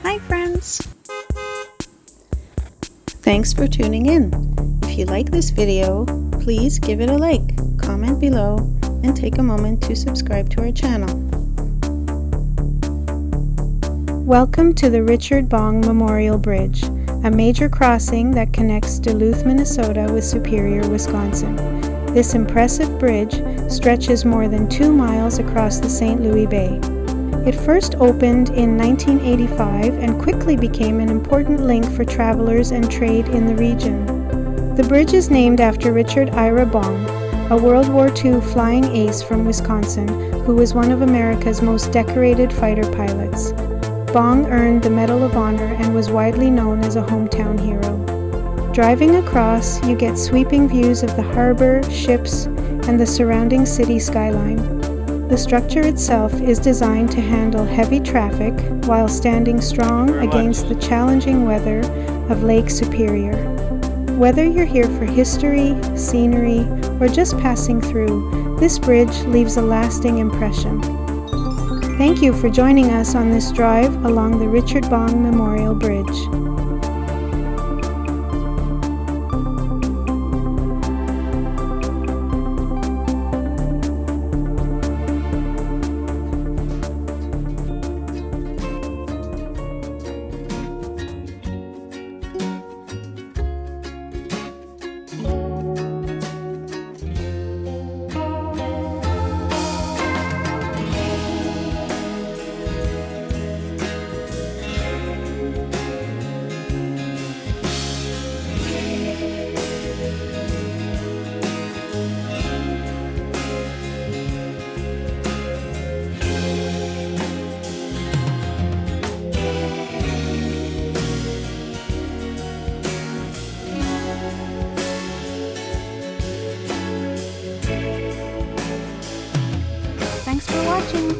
Hi friends! Thanks for tuning in. If you like this video, please give it a like, comment below, and take a moment to subscribe to our channel. Welcome to the Richard Bong Memorial Bridge, a major crossing that connects Duluth, Minnesota with Superior, Wisconsin. This impressive bridge stretches more than 2 miles across the St. Louis Bay. It first opened in 1985 and quickly became an important link for travelers and trade in the region. The bridge is named after Richard Ira Bong, a World War II flying ace from Wisconsin who was one of America's most decorated fighter pilots. Bong earned the Medal of Honor and was widely known as a hometown hero. Driving across, you get sweeping views of the harbor, ships, and the surrounding city skyline. The structure itself is designed to handle heavy traffic while standing strong against the challenging weather of Lake Superior. Whether you're here for history, scenery, or just passing through, this bridge leaves a lasting impression. Thank you for joining us on this drive along the Richard Bong Memorial Bridge. Thanks for watching.